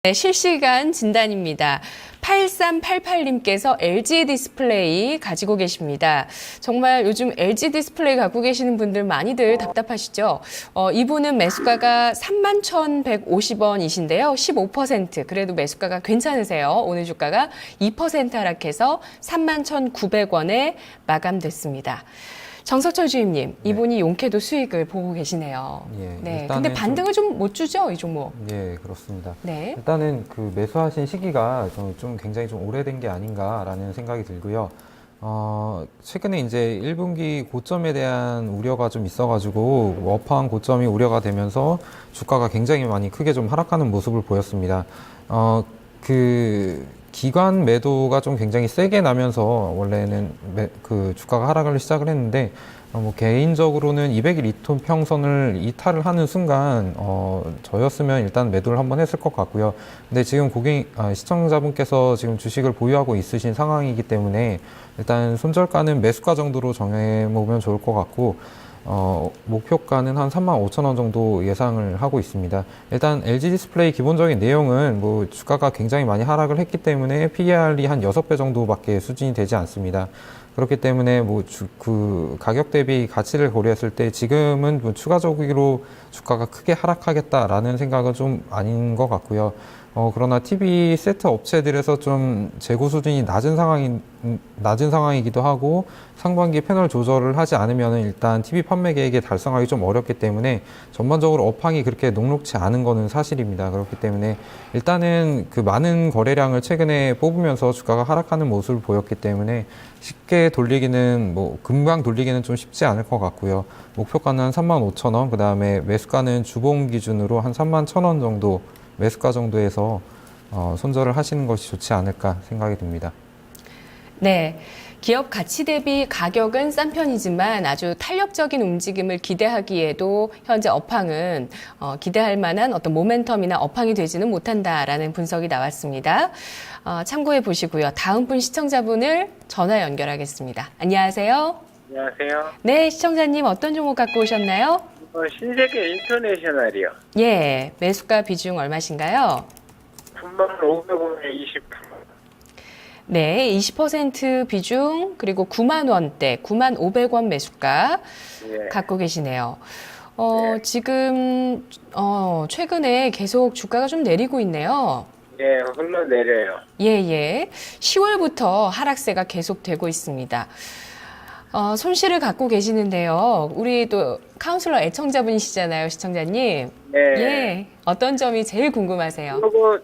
네, 실시간 진단입니다. 8388님께서 LG 디스플레이 가지고 계십니다. 정말 요즘 LG 디스플레이 갖고 계시는 분들 많이들 답답하시죠? 이분은 매수가가 31,150원이신데요. 15%. 그래도 매수가가 괜찮으세요. 오늘 주가가 2% 하락해서 31,900원에 마감됐습니다. 정석철 주임님, 이분이 용케도 수익을 보고 계시네요. 예, 네, 근데 반등을 좀 못 주죠, 이 종목? 예, 그렇습니다. 네. 일단은 그 매수하신 시기가 좀 굉장히 좀 오래된 게 아닌가라는 생각이 들고요. 최근에 이제 1분기 고점에 대한 우려가 좀 있어가지고 업황 고점이 우려가 되면서 주가가 굉장히 많이 크게 좀 하락하는 모습을 보였습니다. 기관 매도가 좀 굉장히 세게 나면서 원래는 그 주가가 하락을 시작을 했는데 개인적으로는 200일 이평선을 이탈을 하는 순간 저였으면 일단 매도를 한번 했을 것 같고요. 근데 지금 시청자분께서 지금 주식을 보유하고 있으신 상황이기 때문에 일단 손절가는 매수가 정도로 정해 보면 좋을 것 같고 목표가는 한 35,000원 정도 예상을 하고 있습니다. 일단 LG 디스플레이 기본적인 내용은 주가가 굉장히 많이 하락을 했기 때문에 PER이 한 6배 정도밖에 수준이 되지 않습니다. 그렇기 때문에 그 가격 대비 가치를 고려했을 때 지금은 추가적으로 주가가 크게 하락하겠다라는 생각은 좀 아닌 것 같고요. 그러나 TV 세트 업체들에서 좀 재고 수준이 낮은 상황이기도 하고 상반기 패널 조절을 하지 않으면 일단 TV 판매 계획에 달성하기 좀 어렵기 때문에 전반적으로 업황이 그렇게 녹록치 않은 거는 사실입니다. 그렇기 때문에 일단은 그 많은 거래량을 최근에 뽑으면서 주가가 하락하는 모습을 보였기 때문에 쉽게 돌리기는 금방 돌리기는 좀 쉽지 않을 것 같고요. 목표가는 한 35,000원, 그 다음에 매수가는 주봉 기준으로 한 31,000원 정도 매수가 정도에서 손절을 하시는 것이 좋지 않을까 생각이 듭니다. 네. 기업 가치 대비 가격은 싼 편이지만 아주 탄력적인 움직임을 기대하기에도 현재 업황은 기대할 만한 어떤 모멘텀이나 업황이 되지는 못한다라는 분석이 나왔습니다. 참고해 보시고요. 다음 분 시청자분을 전화 연결하겠습니다. 안녕하세요. 안녕하세요. 네, 시청자님 어떤 종목 갖고 오셨나요? 신세계 인터내셔널이요. 예, 매수가 비중 얼마신가요? 95,500원에 20%. 네, 20% 비중 그리고 9만 원대, 9,500원 매수가 예. 갖고 계시네요. 네. 지금 최근에 계속 주가가 좀 내리고 있네요. 예, 흘러내려요. 예. 10월부터 하락세가 계속되고 있습니다. 손실을 갖고 계시는데요. 우리 또 카운슬러 애청자분이시잖아요, 시청자님. 네. 예. 어떤 점이 제일 궁금하세요? 그리고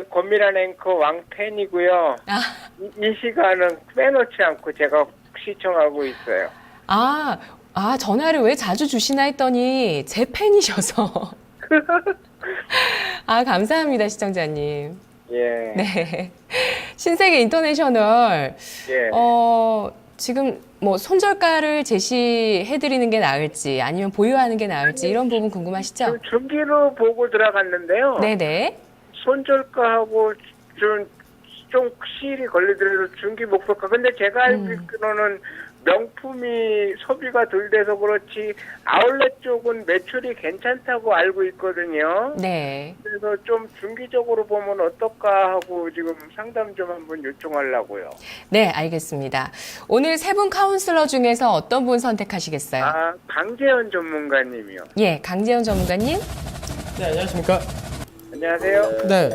권미란 앵커 왕팬이고요. 이 시간은 빼놓지 않고 제가 시청하고 있어요. 전화를 왜 자주 주시나 했더니 제 팬이셔서. 감사합니다, 시청자님. 예. 네. 신세계 인터내셔널. 예. 지금 손절가를 제시해드리는 게 나을지 아니면 보유하는 게 나을지 이런 부분 궁금하시죠? 중기로 보고 들어갔는데요. 네네. 손절가하고 좀 시일이 걸리더라도 중기 목표가. 근데 제가 알기로는 명품이 소비가 덜 돼서 그렇지 아울렛 쪽은 매출이 괜찮다고 알고 있거든요. 네. 그래서 좀 중기적으로 보면 어떨까 하고 지금 상담 좀 한번 요청하려고요. 네, 알겠습니다. 오늘 세 분 카운슬러 중에서 어떤 분 선택하시겠어요? 강재현 전문가님이요. 예, 강재현 전문가님. 네, 안녕하십니까. 안녕하세요. 네.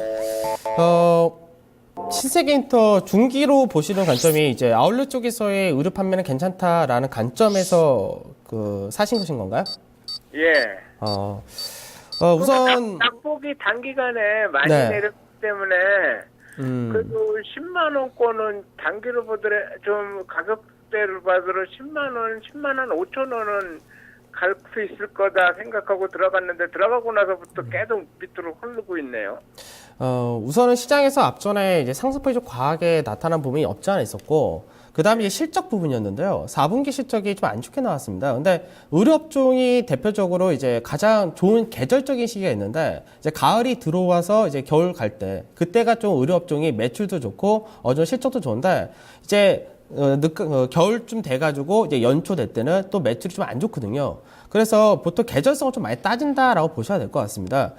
신세계인터 중기로 보시는 관점이 이제 아울렛 쪽에서의 의류 판매는 괜찮다라는 관점에서 사신 것인 건가요? 예. 우선 낙폭이 단기간에 많이 네. 내렸기 때문에 그래도 10만 원권은 단기로 보더라 좀 가격대를 봐도 10만 원, 10만 5천 원은 갈 수 있을 거다 생각하고 들어갔는데 들어가고 나서부터 계속 밑으로 흐르고 있네요. 우선은 시장에서 앞전에 이제 상승폭이 좀 과하게 나타난 부분이 없지 않아 있었고, 그 다음에 실적 부분이었는데요. 4분기 실적이 좀 안 좋게 나왔습니다. 근데 의류업종이 대표적으로 이제 가장 좋은 계절적인 시기가 있는데, 이제 가을이 들어와서 이제 겨울 갈 때, 그때가 좀 의류업종이 매출도 좋고, 좀 실적도 좋은데, 이제 겨울쯤 돼가지고 이제 연초 될 때는 또 매출이 좀 안 좋거든요. 그래서 보통 계절성을 좀 많이 따진다라고 보셔야 될 것 같습니다.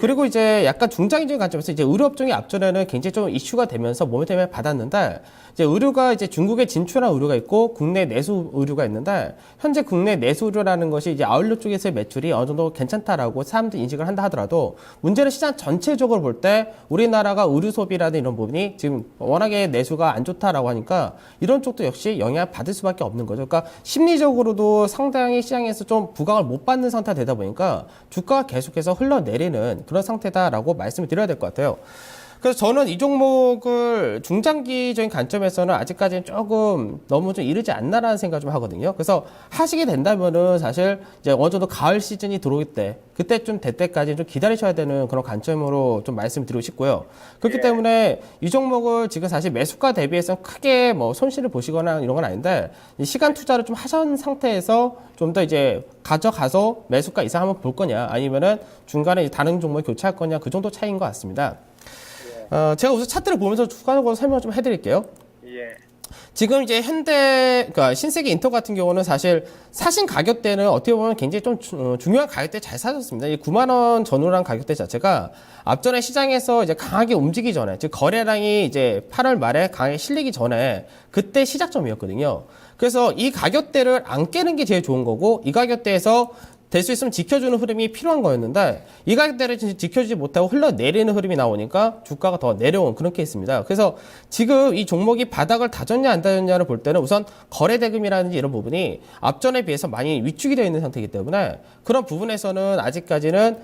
그리고 이제 약간 중장기적인 관점에서 이제 의료업종이 앞전에는 굉장히 좀 이슈가 되면서 모멘텀을 받았는데, 이제 의료가 이제 중국에 진출한 의료가 있고 국내 내수 의료가 있는데, 현재 국내 내수 의료라는 것이 이제 아울렛 쪽에서의 매출이 어느 정도 괜찮다라고 사람들이 인식을 한다 하더라도, 문제는 시장 전체적으로 볼 때 우리나라가 의료 소비라든 이런 부분이 지금 워낙에 내수가 안 좋다라고 하니까 이런 쪽도 역시 영향을 받을 수밖에 없는 거죠. 그러니까 심리적으로도 상당히 시장에서 좀 부각을 못 받는 상태가 되다 보니까 주가가 계속해서 흘러내리는 그런 상태다라고 말씀을 드려야 될 것 같아요. 그래서 저는 이 종목을 중장기적인 관점에서는 아직까지는 조금 너무 좀 이르지 않나라는 생각을 좀 하거든요. 그래서 하시게 된다면은 사실 이제 어느 정도 가을 시즌이 들어올 때, 그때쯤 될 때까지 좀 기다리셔야 되는 그런 관점으로 좀 말씀드리고 싶고요. 그렇기 때문에 이 종목을 지금 사실 매수가 대비해서 크게 뭐 손실을 보시거나 이런 건 아닌데, 이 시간 투자를 좀 하신 상태에서 좀 더 이제 가져가서 매수가 이상 한번 볼 거냐, 아니면은 중간에 다른 종목을 교체할 거냐, 그 정도 차이인 것 같습니다. 제가 우선 차트를 보면서 추가적으로 설명을 좀 해드릴게요. 예. 지금 이제 현대, 그러니까 신세계 인터 같은 경우는 사실 사신 가격대는 어떻게 보면 굉장히 좀 중요한 가격대 잘 사셨습니다. 이 9만 원 전후란 가격대 자체가 앞전에 시장에서 이제 강하게 움직이기 전에, 즉 거래량이 이제 8월 말에 강하게 실리기 전에 그때 시작점이었거든요. 그래서 이 가격대를 안 깨는 게 제일 좋은 거고, 이 가격대에서 될 수 있으면 지켜주는 흐름이 필요한 거였는데, 이 가격대를 지켜주지 못하고 흘러내리는 흐름이 나오니까 주가가 더 내려온 그런 케이스입니다. 그래서 지금 이 종목이 바닥을 다졌냐 안 다졌냐를 볼 때는 우선 거래대금이라든지 이런 부분이 앞전에 비해서 많이 위축이 되어 있는 상태이기 때문에 그런 부분에서는 아직까지는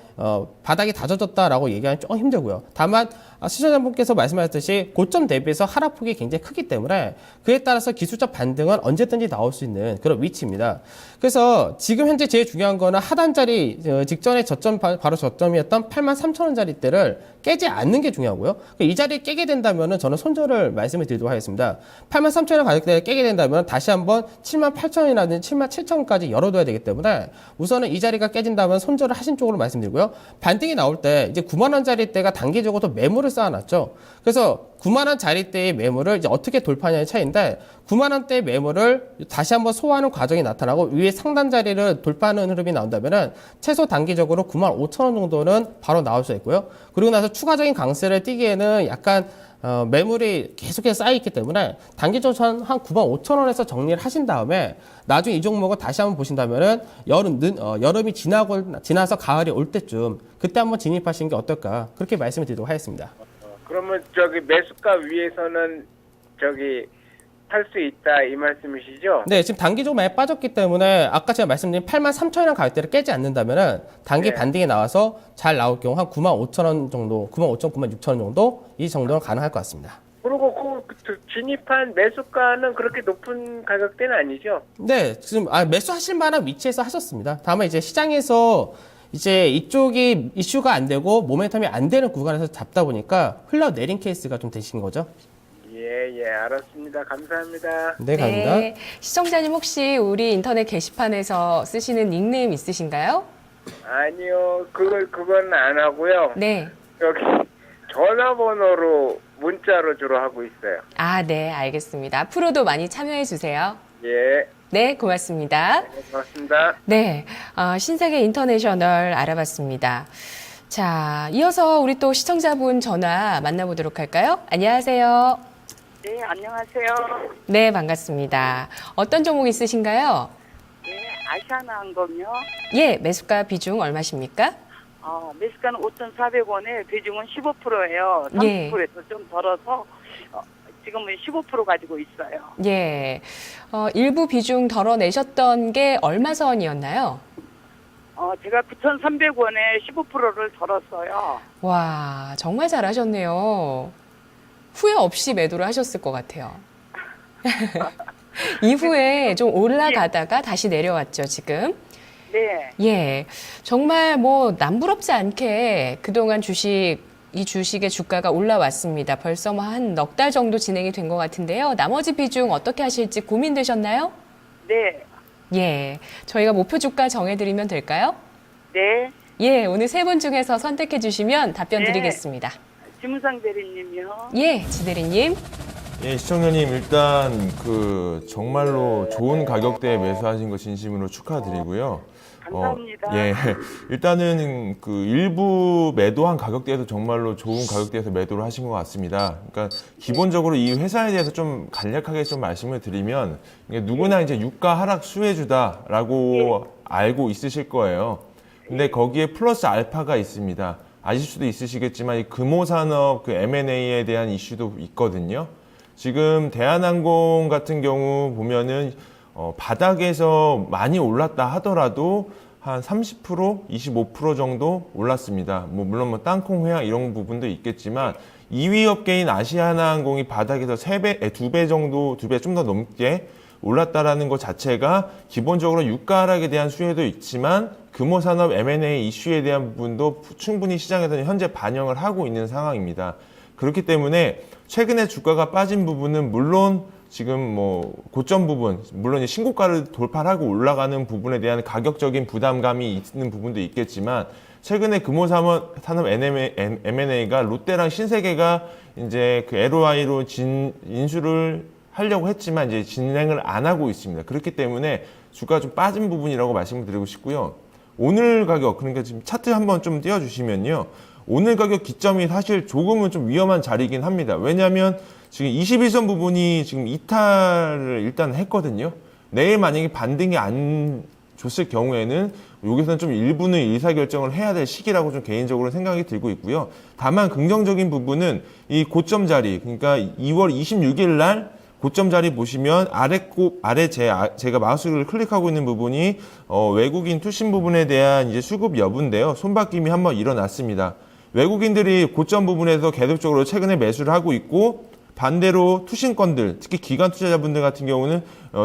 바닥이 다져졌다라고 얘기하기는 좀 힘들고요. 다만 시청자분께서 말씀하셨듯이 고점 대비해서 하락폭이 굉장히 크기 때문에 그에 따라서 기술적 반등은 언제든지 나올 수 있는 그런 위치입니다. 그래서 지금 현재 제일 중요한 거는 하단자리 직전에 저점, 바로 저점이었던 83,000원짜리 때를 깨지 않는 게 중요하고요. 이 자리에 깨게 된다면 저는 손절을 말씀을 드리도록 하겠습니다. 83,000원 가격대를 깨게 된다면 다시 한번 78,000원이라든지 77,000원까지 열어둬야 되기 때문에 우선은 이 자리가 깨진다면 손절을 하신 쪽으로 말씀드리고요. 반등이 나올 때 이제 9만원짜리 때가 단기적으로 매물을 쌓아놨죠. 그래서 9만원짜리 때의 매물을 이제 어떻게 돌파하냐의 차이인데, 9만원대의 매물을 다시 한번 소화하는 과정이 나타나고 위에 상단 자리를 돌파하는 흐름이 나온다면은 최소 단기적으로 95,000원 정도는 바로 나올 수 있고요. 그리고 나서 추가적인 강세를 띄기에는 약간 매물이 계속해서 쌓여있기 때문에 단기적으로 한 95,000원에서 정리를 하신 다음에 나중에 이 종목을 다시 한번 보신다면은 여름이 지나서 가을이 올 때쯤 그때 한번 진입하시는 게 어떨까, 그렇게 말씀을 드리도록 하겠습니다. 그러면 저기 매수가 위에서는 저기 할 수 있다 이 말씀이시죠? 네, 지금 단기적으로 많이 빠졌기 때문에 아까 제가 말씀드린 83,000원이라는 가격대를 깨지 않는다면은 단기 네. 반등이 나와서 잘 나올 경우 한 95,000원 정도, 95,000원, 96,000원 정도 이 정도는 가능할 것 같습니다. 그리고 그 진입한 매수가는 그렇게 높은 가격대는 아니죠? 네, 지금 매수하실 만한 위치에서 하셨습니다. 다만 이제 시장에서 이제 이쪽이 이슈가 안 되고 모멘텀이 안 되는 구간에서 잡다 보니까 흘러내린 케이스가 좀 되신 거죠. 예, 알았습니다. 감사합니다. 네, 감사합니다. 네. 시청자님 혹시 우리 인터넷 게시판에서 쓰시는 닉네임 있으신가요? 아니요, 그건 안 하고요. 네. 여기 전화번호로 문자로 주로 하고 있어요. 아, 네, 알겠습니다. 앞으로도 많이 참여해 주세요. 예, 네, 고맙습니다. 고맙습니다. 네, 신세계 인터내셔널 알아봤습니다. 자, 이어서 우리 또 시청자분 전화 만나보도록 할까요? 안녕하세요. 네, 안녕하세요. 네, 반갑습니다. 어떤 종목 있으신가요? 네, 아시아나항공요. 예, 매수가 비중 얼마십니까? 매수가는 5,400원에 비중은 15%예요. 예. 30%에서 좀 덜어서 지금은 15% 가지고 있어요. 예, 일부 비중 덜어내셨던 게 얼마 선이었나요? 제가 9,300원에 15%를 덜었어요. 와, 정말 잘하셨네요. 후회 없이 매도를 하셨을 것 같아요. 이후에 좀 올라가다가 다시 내려왔죠, 지금. 네. 예, 정말 뭐 남부럽지 않게 그동안 이 주식의 주가가 올라왔습니다. 벌써 뭐 한 넉 달 정도 진행이 된 것 같은데요. 나머지 비중 어떻게 하실지 고민되셨나요? 네. 예, 저희가 목표 주가 정해드리면 될까요? 네. 예, 오늘 세 분 중에서 선택해 주시면 답변 네. 드리겠습니다. 지무상 대리님이요. 예, 지대리님. 예, 시청자님 일단 정말로 좋은 가격대에 매수하신 거 진심으로 축하드리고요. 감사합니다. 예. 일단은 그 일부 매도한 가격대에서 정말로 좋은 가격대에서 매도를 하신 것 같습니다. 그러니까 기본적으로 이 회사에 대해서 좀 간략하게 좀 말씀을 드리면 이게 누구나 이제 유가 하락 수혜주다라고 알고 있으실 거예요. 근데 거기에 플러스 알파가 있습니다. 아실 수도 있으시겠지만 이 금호산업 그 M&A에 대한 이슈도 있거든요. 지금 대한항공 같은 경우 보면은 바닥에서 많이 올랐다 하더라도 한 30%, 25% 정도 올랐습니다. 물론 땅콩 회항 이런 부분도 있겠지만 2위 업계인 아시아나항공이 바닥에서 2배 정도, 2배 좀 더 넘게 올랐다라는 것 자체가 기본적으로 유가 하락에 대한 수혜도 있지만 금호산업 M&A 이슈에 대한 부분도 충분히 시장에서는 현재 반영을 하고 있는 상황입니다. 그렇기 때문에 최근에 주가가 빠진 부분은 물론 지금 고점 부분, 물론 신고가를 돌파하고 올라가는 부분에 대한 가격적인 부담감이 있는 부분도 있겠지만 최근에 금호산업 M&A가 롯데랑 신세계가 이제 그 LOI로 인수를 하려고 했지만 이제 진행을 안 하고 있습니다. 그렇기 때문에 주가가 좀 빠진 부분이라고 말씀을 드리고 싶고요. 오늘 가격, 그러니까 지금 차트 한번 좀 띄워주시면요. 오늘 가격 기점이 사실 조금은 좀 위험한 자리이긴 합니다. 왜냐하면 지금 21선 부분이 지금 이탈을 일단 했거든요. 내일 만약에 반등이 안 줬을 경우에는 여기서는 좀 일부는 의사결정을 해야 될 시기라고 좀 개인적으로 생각이 들고 있고요. 다만 긍정적인 부분은 이 고점 자리, 그러니까 2월 26일 날 고점 자리 보시면 아래 제가 마우스를 클릭하고 있는 부분이 외국인 투신 부분에 대한 이제 수급 여부인데요. 손바뀜이 한번 일어났습니다. 외국인들이 고점 부분에서 계속적으로 최근에 매수를 하고 있고 반대로 투신권들, 특히 기관 투자자분들 같은 경우는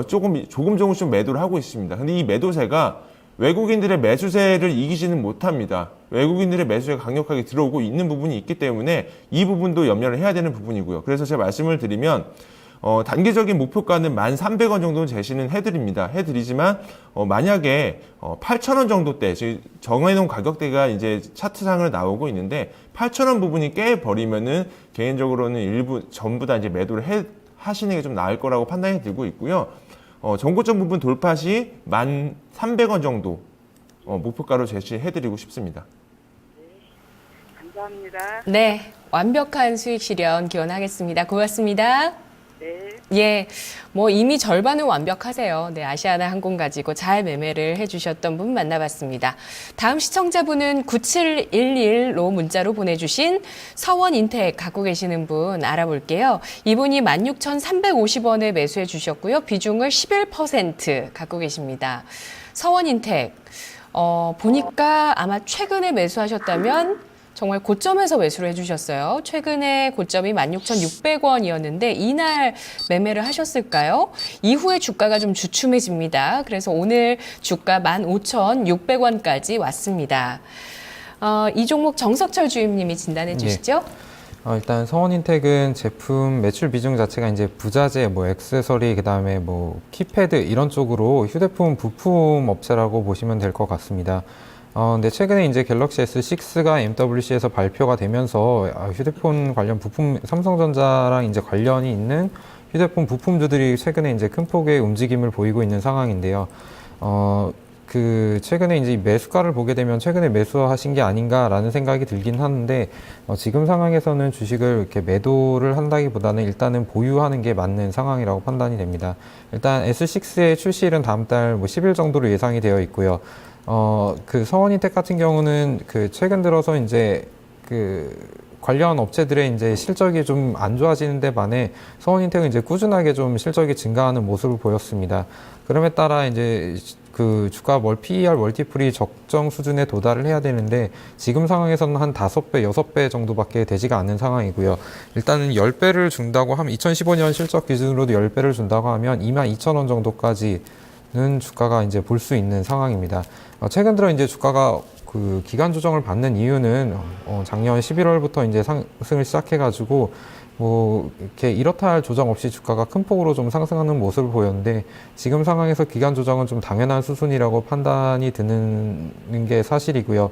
조금 좀 매도를 하고 있습니다. 근데 이 매도세가 외국인들의 매수세를 이기지는 못합니다. 외국인들의 매수세가 강력하게 들어오고 있는 부분이 있기 때문에 이 부분도 염려를 해야 되는 부분이고요. 그래서 제가 말씀을 드리면 단기적인 목표가는 1,300원 정도는 제시는 해드리지만 만약에 8,000원 정도대 정해놓은 가격대가 이제 차트상으로 나오고 있는데 8,000원 부분이 깨버리면은 개인적으로는 일부 전부 다 이제 매도를 하시는 게 좀 나을 거라고 판단이 들고 있고요. 전고점 부분 돌파 시 1,300원 정도 목표가로 제시해드리고 싶습니다. 감사합니다. 네, 완벽한 수익 실현 기원하겠습니다. 고맙습니다. 네. 예, 이미 절반은 완벽하세요. 네, 아시아나 항공 가지고 잘 매매를 해주셨던 분 만나봤습니다. 다음 시청자분은 9711로 문자로 보내주신 서원인텍 갖고 계시는 분 알아볼게요. 이분이 16,350원에 매수해 주셨고요. 비중을 11% 갖고 계십니다. 서원인텍, 보니까 아마 최근에 매수하셨다면 정말 고점에서 매수를 해주셨어요. 최근에 고점이 16,600원이었는데 이날 매매를 하셨을까요? 이후에 주가가 좀 주춤해집니다. 그래서 오늘 주가 15,600원까지 왔습니다. 이 종목 정석철 주임님이 진단해 주시죠. 일단 서원인텍은 제품 매출 비중 자체가 이제 부자재, 액세서리, 그다음에 키패드 이런 쪽으로 휴대폰 부품 업체라고 보시면 될 것 같습니다. 근데 최근에 이제 갤럭시 S6가 MWC에서 발표가 되면서 휴대폰 관련 부품, 삼성전자랑 이제 관련이 있는 휴대폰 부품주들이 최근에 이제 큰 폭의 움직임을 보이고 있는 상황인데요. 최근에 이제 매수가를 보게 되면 최근에 매수하신 게 아닌가라는 생각이 들긴 하는데, 지금 상황에서는 주식을 이렇게 매도를 한다기보다는 일단은 보유하는 게 맞는 상황이라고 판단이 됩니다. 일단 S6의 출시일은 다음 달 10일 정도로 예상이 되어 있고요. 서원인텍 같은 경우는 최근 들어서 이제 관련 업체들의 이제 실적이 좀 안 좋아지는 데 반해 서원인텍은 이제 꾸준하게 좀 실적이 증가하는 모습을 보였습니다. 그럼에 따라 이제 주가 PER 멀티플이 적정 수준에 도달을 해야 되는데 지금 상황에서는 한 5배, 6배 정도밖에 되지가 않는 상황이고요. 일단은 10배를 준다고 하면 2015년 실적 기준으로도 10배를 준다고 하면 22,000원 정도까지는 주가가 이제 볼 수 있는 상황입니다. 최근 들어 이제 주가가 기간 조정을 받는 이유는 작년 11월부터 이제 상승을 시작해가지고 이렇게 이렇다 할 조정 없이 주가가 큰 폭으로 좀 상승하는 모습을 보였는데 지금 상황에서 기간 조정은 좀 당연한 수순이라고 판단이 드는 게 사실이고요.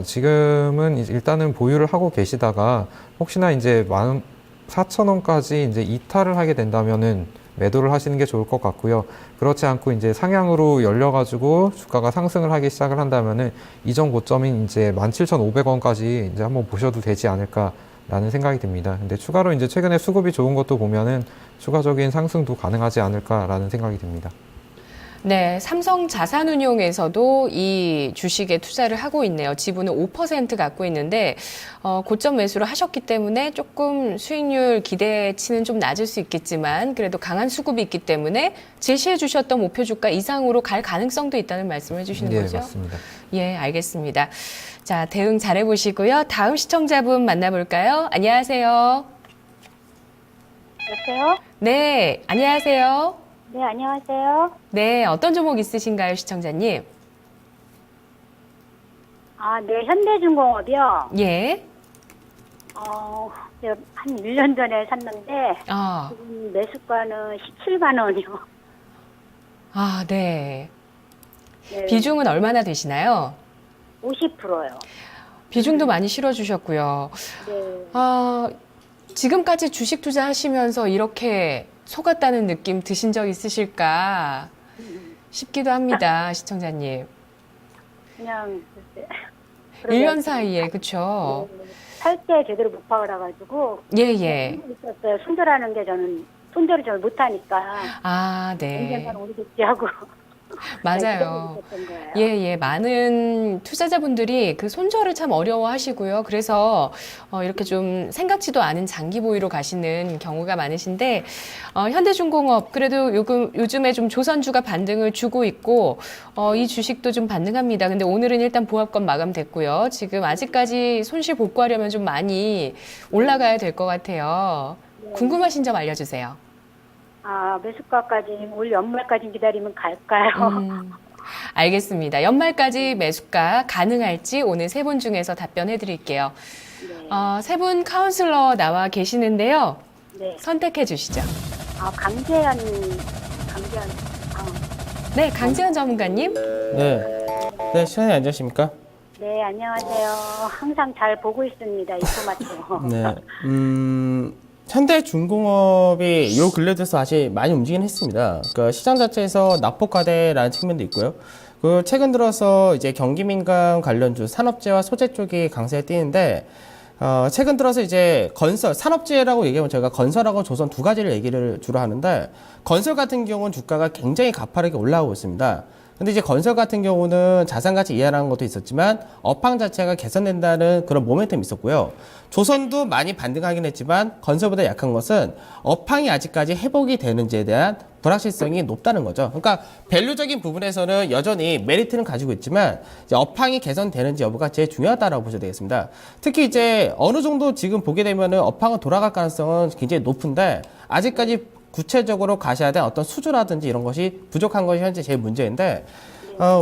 지금은 일단은 보유를 하고 계시다가 혹시나 이제 14,000원까지 이제 이탈을 하게 된다면은 매도를 하시는 게 좋을 것 같고요. 그렇지 않고 이제 상향으로 열려가지고 주가가 상승을 하기 시작을 한다면은 이전 고점인 이제 17,500원까지 이제 한번 보셔도 되지 않을까라는 생각이 듭니다. 근데 추가로 이제 최근에 수급이 좋은 것도 보면은 추가적인 상승도 가능하지 않을까라는 생각이 듭니다. 네, 삼성 자산운용에서도 이 주식에 투자를 하고 있네요. 지분은 5% 갖고 있는데 고점 매수를 하셨기 때문에 조금 수익률 기대치는 좀 낮을 수 있겠지만 그래도 강한 수급이 있기 때문에 제시해 주셨던 목표 주가 이상으로 갈 가능성도 있다는 말씀을 해주시는 네, 거죠? 맞습니다. 예, 알겠습니다. 자, 대응 잘해보시고요. 다음 시청자분 만나볼까요? 안녕하세요. 여보세요? 네, 안녕하세요. 네, 안녕하세요. 네, 어떤 종목 있으신가요, 시청자님? 아, 네, 현대중공업이요. 예. 제가 한 1년 전에 샀는데, 아, 지금 매수가는 17만 원이요. 아, 네. 네, 비중은 얼마나 되시나요? 50%요. 비중도 많이 실어주셨고요. 네. 지금까지 주식 투자하시면서 이렇게 속았다는 느낌 드신 적 있으실까 싶기도 합니다, 시청자님. 그냥, 글쎄, 1년 사이에, 그쵸? 살 때 제대로 못 박아가지고, 예, 예. 있었어요. 손절하는 게 저는, 손절을 잘 못하니까, 아, 네. 언젠간 오르겠지 하고. 맞아요. 있었던 거예요. 예, 예. 많은 투자자분들이 그 손절을 참 어려워 하시고요. 그래서 이렇게 좀 생각지도 않은 장기 보유로 가시는 경우가 많으신데, 현대중공업, 그래도 요즘에 좀 조선주가 반등을 주고 있고, 이 주식도 좀 반등합니다. 근데 오늘은 일단 보합권 마감됐고요. 지금 아직까지 손실 복구하려면 좀 많이 올라가야 될 것 같아요. 궁금하신 점 알려주세요. 아, 매수가까지, 올 연말까지 기다리면 갈까요? 알겠습니다. 연말까지 매수가 가능할지 오늘 세 분 중에서 답변해 드릴게요. 네. 세 분 카운슬러 나와 계시는데요. 네. 선택해 주시죠. 아, 강재현, 네, 강지현 전문가님. 네. 네, 시간이 안 되십니까? 네, 안녕하세요. 항상 잘 보고 있습니다, 이토마토. 네. 현대중공업이 요 근래 들어서 다시 많이 움직이긴 했습니다. 그러니까 시장 자체에서 낙폭과대라는 측면도 있고요. 그 최근 들어서 이제 경기민감 관련주 산업재와 소재 쪽이 강세에 뛰는데 최근 들어서 이제 건설, 산업재라고 얘기하면 저희가 건설하고 조선 두 가지를 얘기를 주로 하는데 건설 같은 경우는 주가가 굉장히 가파르게 올라오고 있습니다. 근데 이제 건설 같은 경우는 자산가치 이하라는 것도 있었지만 업황 자체가 개선된다는 그런 모멘텀이 있었고요. 조선도 많이 반등하긴 했지만 건설보다 약한 것은 업황이 아직까지 회복이 되는지에 대한 불확실성이 높다는 거죠. 그러니까 밸류적인 부분에서는 여전히 메리트는 가지고 있지만 이제 업황이 개선되는지 여부가 제일 중요하다라고 보셔야 되겠습니다. 특히 이제 어느 정도 지금 보게 되면은 업황은 돌아갈 가능성은 굉장히 높은데 아직까지 구체적으로 가셔야 될 어떤 수주라든지 이런 것이 부족한 것이 현재 제일 문제인데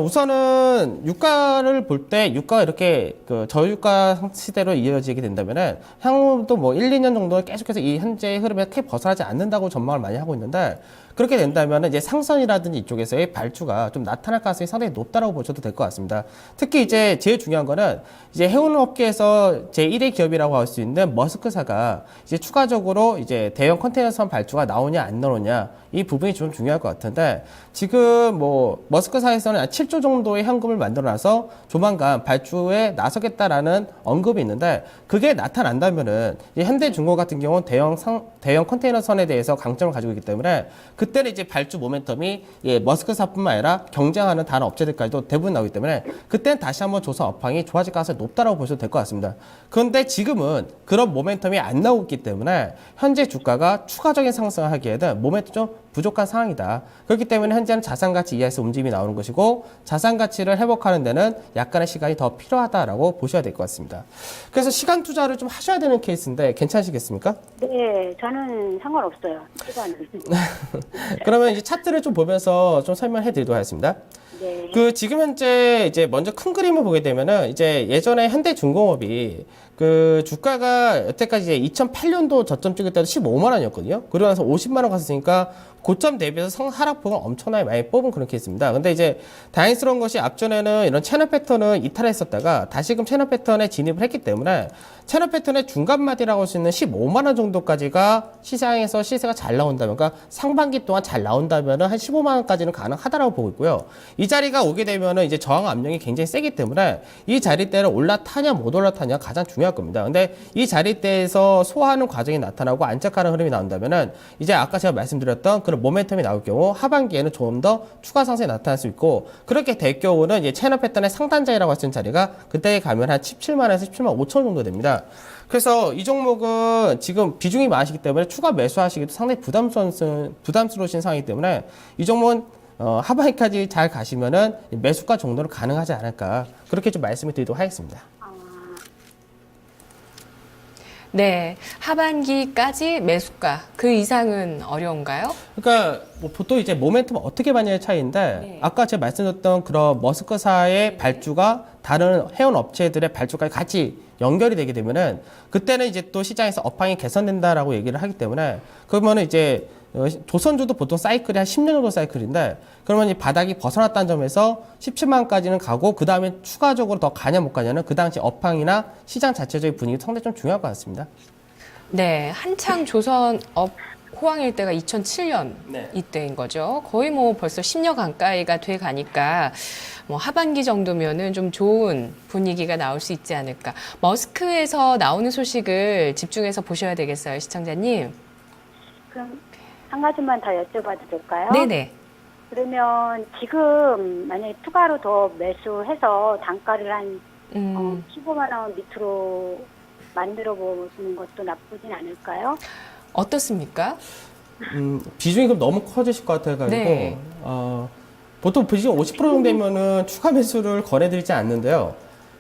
우선은 유가를 볼 때 유가가 이렇게 그 저유가 시대로 이어지게 된다면은 향후도 뭐 1, 2년 정도는 계속해서 이 현재의 흐름에 크게 벗어나지 않는다고 전망을 많이 하고 있는데 그렇게 된다면 이제 상선이라든지 이쪽에서의 발주가 좀 나타날 가능성이 상당히 높다라고 보셔도 될 것 같습니다. 특히 이제 제일 중요한 거는 이제 해운 업계에서 제1의 기업이라고 할 수 있는 머스크사가 이제 추가적으로 이제 대형 컨테이너선 발주가 나오냐 안 나오냐 이 부분이 좀 중요할 것 같은데 지금 뭐 머스크사에서는 7조 정도의 현금을 만들어놔서 조만간 발주에 나서겠다라는 언급이 있는데 그게 나타난다면은 현대중공업 같은 경우는 대형 컨테이너선에 대해서 강점을 가지고 있기 때문에 그때는 이제 발주 모멘텀이 머스크사뿐만 아니라 경쟁하는 다른 업체들까지도 대부분 나오기 때문에 그때는 다시 한번 조선 업황이 좋아질 가능성이 높다라고 보셔도 될 것 같습니다. 그런데 지금은 그런 모멘텀이 안 나오고 있기 때문에 현재 주가가 추가적인 상승을 하기에는 모멘텀 좀 부족한 상황이다. 그렇기 때문에 현재는 자산가치 이하에서 움직임이 나오는 것이고 자산가치를 회복하는 데는 약간의 시간이 더 필요하다라고 보셔야 될 것 같습니다. 그래서 시간 투자를 좀 하셔야 되는 케이스인데 괜찮으시겠습니까? 네, 저는 상관없어요. 시간은. 그러면 이제 차트를 좀 보면서 좀 설명해 드리도록 하겠습니다. 네. 그 지금 현재 이제 먼저 큰 그림을 보게 되면은 이제 예전에 현대중공업이 그 주가가 여태까지 이제 2008년도 저점 찍을 때도 15만 원이었거든요. 그러고 나서 50만 원 갔으니까 고점 대비해서 하락폭은 엄청나게 많이 뽑은 그런 케이스입니다. 근데 이제 다행스러운 것이 앞전에는 이런 채널 패턴을 이탈했었다가 다시금 채널 패턴에 진입을 했기 때문에 채널 패턴의 중간마디라고 할 수 있는 15만 원 정도까지가 시장에서 시세가 잘 나온다면, 그러니까 상반기 동안 잘 나온다면 한 15만 원까지는 가능하다라고 보고 있고요. 이 자리가 오게 되면은 이제 저항 압력이 굉장히 세기 때문에 이 자리대를 올라타냐 못 올라타냐 가장 중요할 겁니다. 근데 이 자리대에서 소화하는 과정이 나타나고 안착하는 흐름이 나온다면은 이제 아까 제가 말씀드렸던 그런 모멘텀이 나올 경우 하반기에는 조금 더 추가 상승이 나타날 수 있고, 그렇게 될 경우는 이제 채널 패턴의 상단자리라고 할 수 있는 자리가 그때 가면 한 17만 원에서 17만 5천 원 정도 됩니다. 그래서 이 종목은 지금 비중이 많으시기 때문에 추가 매수하시기도 상당히 부담스러우신 상황이기 때문에 이 종목은 하반기까지 잘 가시면은 매수가 정도는 가능하지 않을까, 그렇게 좀 말씀을 드리도록 하겠습니다. 네, 하반기까지 매수가 그 이상은 어려운가요? 그러니까 뭐 보통 이제 모멘텀 어떻게 받냐의 차이인데, 네. 아까 제가 말씀드렸던 그런 머스크사의 발주가 다른 해운 업체들의 발주까지 같이 연결이 되게 되면은 그때는 이제 또 시장에서 업황이 개선된다라고 얘기를 하기 때문에, 그러면은 이제 조선주도 보통 사이클이 한 10년 정도 사이클인데, 그러면 이 바닥이 벗어났다는 점에서 17만까지는 가고 그 다음에 추가적으로 더 가냐 못 가냐는 그 당시 업황이나 시장 자체적인 분위기 상당히 좀 중요할 것 같습니다. 네, 한창 조선업 호황일 때가 2007년 네. 이때인 거죠. 거의 뭐 벌써 10년 가까이가 돼 가니까 뭐 하반기 정도면은 좀 좋은 분위기가 나올 수 있지 않을까. 머스크에서 나오는 소식을 집중해서 보셔야 되겠어요, 시청자님. 그럼 한 가지만 더 여쭤봐도 될까요? 네네. 그러면 지금 만약에 추가로 더 매수해서 단가를 한 15만 원 밑으로 만들어 보는 것도 나쁘진 않을까요? 어떻습니까? 비중이 그럼 너무 커지실 것 같아가지고, 네. 보통 비중 50% 정도 되면은 추가 매수를 권해드리지 않는데요.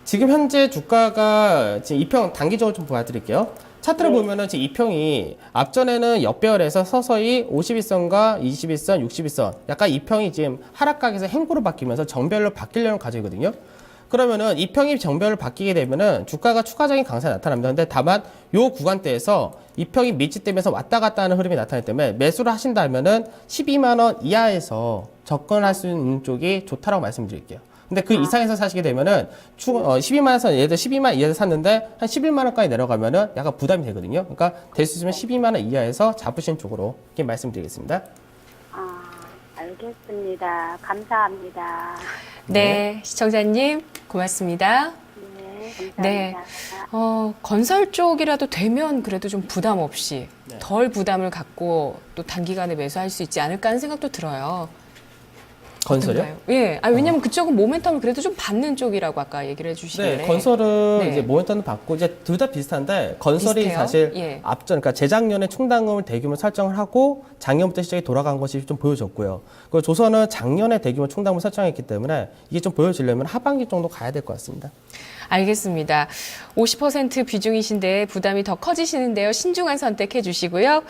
지금 현재 주가가 지금 2평 단기적으로 좀 보여드릴게요. 차트를 보면은 지금 2평이 앞전에는 역배열에서 서서히 51선과 21선, 61선, 약간 2평이 지금 하락각에서 행보로 바뀌면서 정배열로 바뀌려는 과정이거든요. 그러면은 2평이 정배열로 바뀌게 되면은 주가가 추가적인 강세가 나타납니다. 근데 다만 요 구간대에서 2평이 밀집되면서 왔다 갔다 하는 흐름이 나타나기 때문에 매수를 하신다면은 12만 원 이하에서 접근할 수 있는 쪽이 좋다라고 말씀드릴게요. 근데 그 이상에서 사시게 되면은 12만 원에서 예를 들어 12만 이하에서 샀는데 한 11만 원까지 내려가면은 약간 부담이 되거든요. 그러니까 될 수 있으면 12만 원 이하에서 잡으시는 쪽으로 이렇게 말씀드리겠습니다. 알겠습니다. 감사합니다. 네, 시청자님 고맙습니다. 네, 네. 감사합니다. 건설 쪽이라도 되면 그래도 좀 부담 없이 덜 부담을 갖고 또 단기간에 매수할 수 있지 않을까 하는 생각도 들어요. 건설이요? 어떤가요? 예. 왜냐면 그쪽은 모멘텀을 그래도 좀 받는 쪽이라고 아까 얘기를 해주시길래. 네, 건설은 네. 이제 모멘텀도 받고 이제 둘 다 비슷한데 건설이 비슷해요? 사실 예. 앞전, 그러니까 재작년에 충당금을 대규모 설정을 하고 작년부터 시작이 돌아간 것이 좀 보여졌고요. 그리고 조선은 작년에 대규모 충당금을 설정했기 때문에 이게 좀 보여지려면 하반기 정도 가야 될 것 같습니다. 알겠습니다. 50% 비중이신데 부담이 더 커지시는데요. 신중한 선택해 주시고요.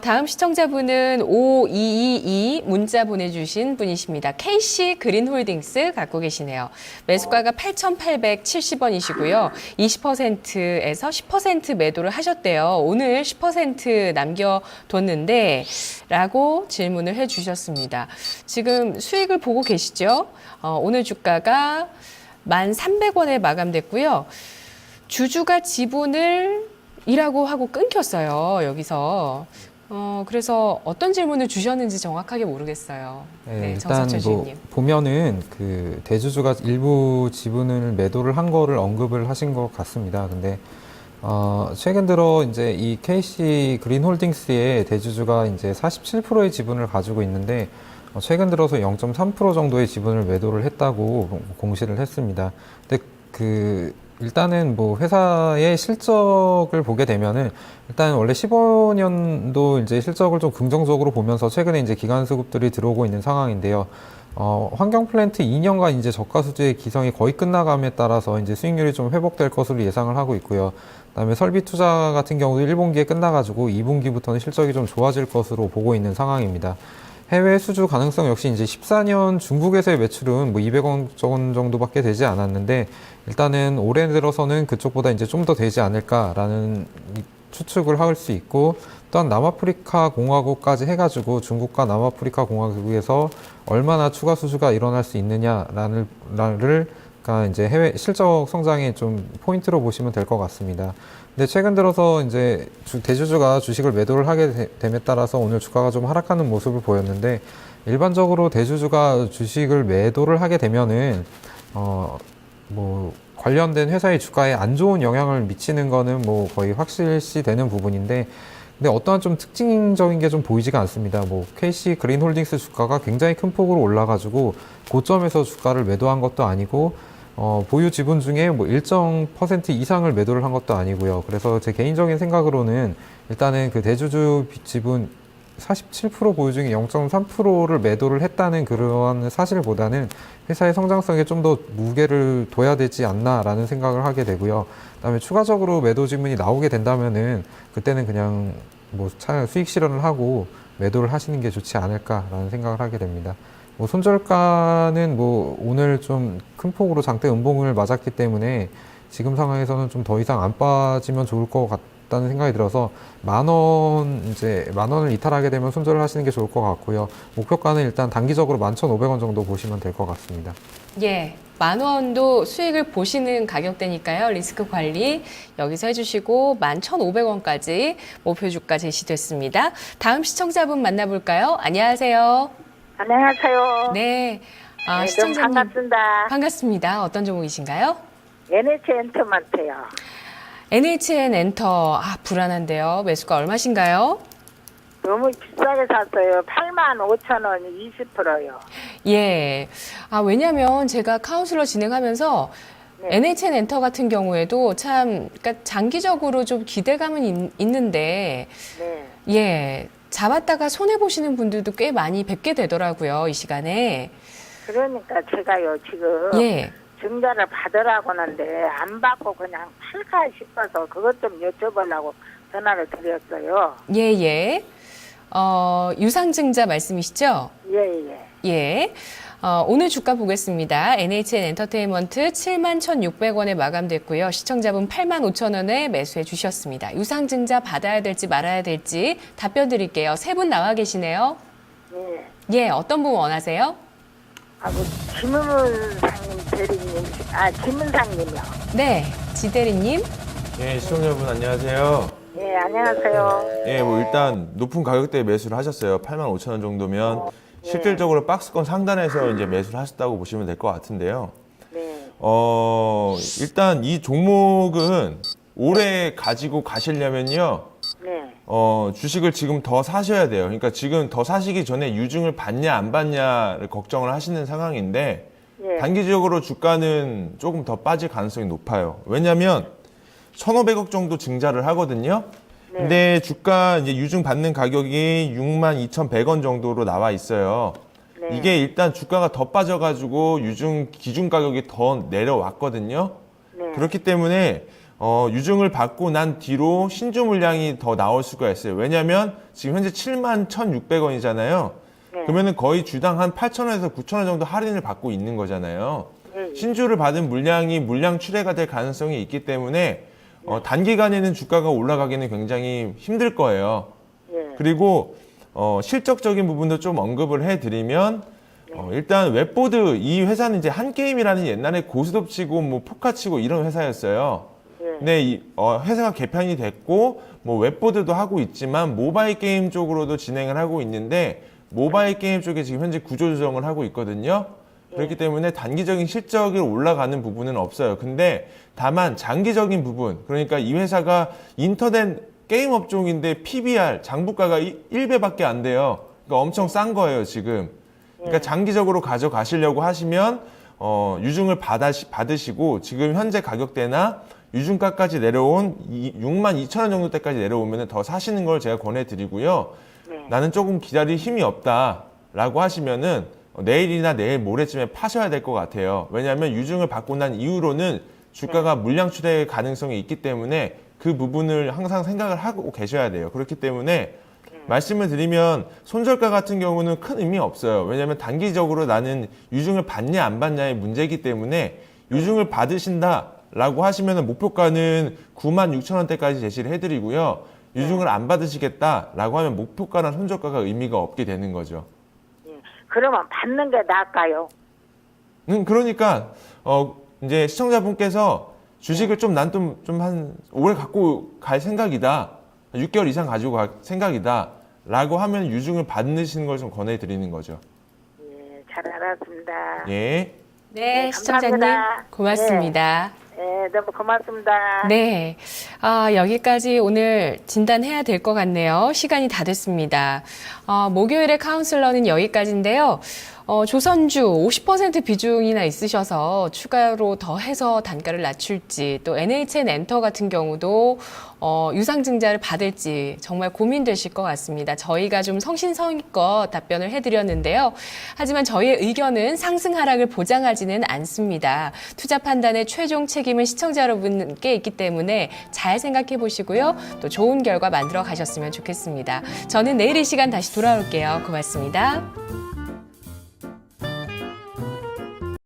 다음 시청자분은 5222 문자 보내주신 분이십니다. KC 그린홀딩스 갖고 계시네요. 매수가가 8,870원이시고요. 20%에서 10% 매도를 하셨대요. 오늘 10% 남겨뒀는데 라고 질문을 해주셨습니다. 지금 수익을 보고 계시죠? 오늘 주가가 1,300원에 마감됐고요. 주주가 지분을 이라고 하고 끊겼어요. 여기서. 그래서 어떤 질문을 주셨는지 정확하게 모르겠어요. 네, 일단 정석철 뭐 주인님. 보면은 그 대주주가 일부 지분을 매도를 한 거를 언급을 하신 것 같습니다. 근데 최근 들어 이제 이 KC 그린홀딩스의 대주주가 이제 47%의 지분을 가지고 있는데 최근 들어서 0.3% 정도의 지분을 매도를 했다고 공시를 했습니다. 근데 일단은 뭐 회사의 실적을 보게 되면은 일단 원래 15년도 이제 실적을 좀 긍정적으로 보면서 최근에 이제 기관 수급들이 들어오고 있는 상황인데요. 환경 플랜트 2년간 이제 저가 수주의 기성이 거의 끝나감에 따라서 이제 수익률이 좀 회복될 것으로 예상을 하고 있고요. 그다음에 설비 투자 같은 경우도 1분기에 끝나가지고 2분기부터는 실적이 좀 좋아질 것으로 보고 있는 상황입니다. 해외 수주 가능성 역시 이제 14년 중국에서의 매출은 뭐 200억 원 정도밖에 되지 않았는데 일단은 올해 들어서는 그쪽보다 이제 좀 더 되지 않을까라는 추측을 할 수 있고, 또한 남아프리카 공화국까지 해가지고 중국과 남아프리카 공화국에서 얼마나 추가 수주가 일어날 수 있느냐를 이제 해외 실적 성장의 좀 포인트로 보시면 될 것 같습니다. 근데 최근 들어서 이제 대주주가 주식을 매도를 하게 됨에 따라서 오늘 주가가 좀 하락하는 모습을 보였는데, 일반적으로 대주주가 주식을 매도를 하게 되면은 뭐 관련된 회사의 주가에 안 좋은 영향을 미치는 거는 뭐 거의 확실시 되는 부분인데, 근데 어떠한 좀 특징적인 게 좀 보이지가 않습니다. 뭐 KC 그린홀딩스 주가가 굉장히 큰 폭으로 올라가지고 고점에서 주가를 매도한 것도 아니고, 보유 지분 중에 뭐 일정 퍼센트 이상을 매도를 한 것도 아니고요. 그래서 제 개인적인 생각으로는 일단은 그 대주주 지분 47% 보유 중에 0.3%를 매도를 했다는 그런 사실보다는 회사의 성장성에 좀 더 무게를 둬야 되지 않나라는 생각을 하게 되고요. 그다음에 추가적으로 매도 지문이 나오게 된다면은 그때는 그냥 뭐 수익 실현을 하고 매도를 하시는 게 좋지 않을까라는 생각을 하게 됩니다. 뭐 손절가는 뭐 오늘 좀 큰 폭으로 장대 음봉을 맞았기 때문에 지금 상황에서는 좀 더 이상 안 빠지면 좋을 것 같다는 생각이 들어서 만 원을 이탈하게 되면 손절을 하시는 게 좋을 것 같고요. 목표가는 일단 단기적으로 11,500원 정도 보시면 될 것 같습니다. 예. 10,000원도 수익을 보시는 가격대니까요. 리스크 관리 여기서 해주시고 11,500원까지 목표 주가 제시됐습니다. 다음 시청자분 만나볼까요? 안녕하세요. 안녕하세요. 네. 네, 좀 시청자님 반갑습니다. 반갑습니다. 어떤 종목이신가요? NH 엔터만트요. NHN 엔터. 불안한데요. 매수가 얼마신가요? 너무 비싸게 샀어요. 85,000원 20%요. 예. 왜냐면 제가 카운슬러 진행하면서 네. NHN 엔터 같은 경우에도 참, 그러니까 장기적으로 좀 기대감은 있는데, 네. 예. 잡았다가 손해보시는 분들도 꽤 많이 뵙게 되더라고요, 이 시간에. 그러니까 제가요, 지금 예. 증자를 받으라고 하는데 안 받고 그냥 팔까 싶어서 그것 좀 여쭤보려고 전화를 드렸어요. 예, 예. 유상증자 말씀이시죠? 예, 예. 예. 오늘 주가 보겠습니다. NHN 엔터테인먼트 71,600원에 마감됐고요. 시청자분 85,000원에 매수해 주셨습니다. 유상증자 받아야 될지 말아야 될지 답변 드릴게요. 세 분 나와 계시네요. 예. 예, 어떤 분 원하세요? 김은상님 대리님, 김은상님이요. 네, 지대리님. 예, 시청자분 안녕하세요. 예, 안녕하세요. 예, 뭐 일단 높은 가격대에 매수를 하셨어요. 85,000원 정도면 실질적으로 박스권 상단에서 이제 매수를 하셨다고 보시면 될 것 같은데요. 네. 일단 이 종목은 오래 가지고 가시려면요. 네. 주식을 지금 더 사셔야 돼요. 그러니까 지금 더 사시기 전에 유증을 받냐 안 받냐를 걱정을 하시는 상황인데, 예. 단기적으로 주가는 조금 더 빠질 가능성이 높아요. 왜냐면 1,500억 정도 증자를 하거든요. 네. 근데 주가 이제 유증 받는 가격이 62,100원 정도로 나와 있어요. 네. 이게 일단 주가가 더 빠져가지고 유증 기준 가격이 더 내려왔거든요. 네. 그렇기 때문에 유증을 받고 난 뒤로 신주 물량이 더 나올 수가 있어요. 왜냐하면 지금 현재 71,600원이잖아요. 네. 그러면은 거의 주당 한 8,000원에서 9,000원 정도 할인을 받고 있는 거잖아요. 네. 신주를 받은 물량이 물량 출회가 될 가능성이 있기 때문에 단기간에는 주가가 올라가기는 굉장히 힘들 거예요. 예. 그리고 실적적인 부분도 좀 언급을 해드리면 일단 웹보드 이 회사는 이제 한게임이라는 옛날에 고스톱 치고 뭐 포카 치고 이런 회사였어요. 예. 근데 이 회사가 개편이 됐고 뭐 웹보드도 하고 있지만 모바일 게임 쪽으로도 진행을 하고 있는데 모바일 게임 쪽에 지금 현재 구조조정을 하고 있거든요. 그렇기 때문에 단기적인 실적이 올라가는 부분은 없어요. 근데 다만 장기적인 부분, 그러니까 이 회사가 인터넷 게임 업종인데 PBR, 장부가가 1배밖에 안 돼요. 그러니까 엄청 싼 거예요, 지금. 그러니까 장기적으로 가져가시려고 하시면 유증을 받으시고 지금 현재 가격대나 유증가까지 내려온 62,000원 정도 때까지 내려오면 더 사시는 걸 제가 권해드리고요. 네. 나는 조금 기다릴 힘이 없다라고 하시면은 내일이나 내일 모레쯤에 파셔야 될 것 같아요. 왜냐하면 유증을 받고 난 이후로는 주가가 물량 출회 가능성이 있기 때문에 그 부분을 항상 생각을 하고 계셔야 돼요. 그렇기 때문에 말씀을 드리면 손절가 같은 경우는 큰 의미 없어요. 왜냐하면 단기적으로 나는 유증을 받냐 안 받냐의 문제이기 때문에 유증을 받으신다라고 하시면 목표가는 96,000원대까지 제시를 해드리고요. 유증을 안 받으시겠다라고 하면 목표가나 손절가가 의미가 없게 되는 거죠. 그러면 받는 게 나을까요? 그러니까 이제 시청자분께서 주식을 좀 난 좀 한 오래 갖고 갈 생각이다. 6개월 이상 가지고 갈 생각이다라고 하면 유증을 받으시는 걸 좀 권해드리는 거죠. 예, 잘 알았습니다. 예. 네, 시청자님 감사합니다. 고맙습니다. 예, 너무 고맙습니다. 네. 여기까지 오늘 진단해야 될 것 같네요. 시간이 다 됐습니다. 목요일에 카운슬러는 여기까지인데요. 조선주 50% 비중이나 있으셔서 추가로 더 해서 단가를 낮출지, 또 NHN 엔터 같은 경우도 유상증자를 받을지 정말 고민되실 것 같습니다. 저희가 좀 성심성의껏 답변을 해드렸는데요. 하지만 저희의 의견은 상승 하락을 보장하지는 않습니다. 투자 판단의 최종 책임은 시청자 여러분께 있기 때문에 잘 생각해 보시고요. 또 좋은 결과 만들어 가셨으면 좋겠습니다. 저는 내일 이 시간 다시 돌아올게요. 고맙습니다.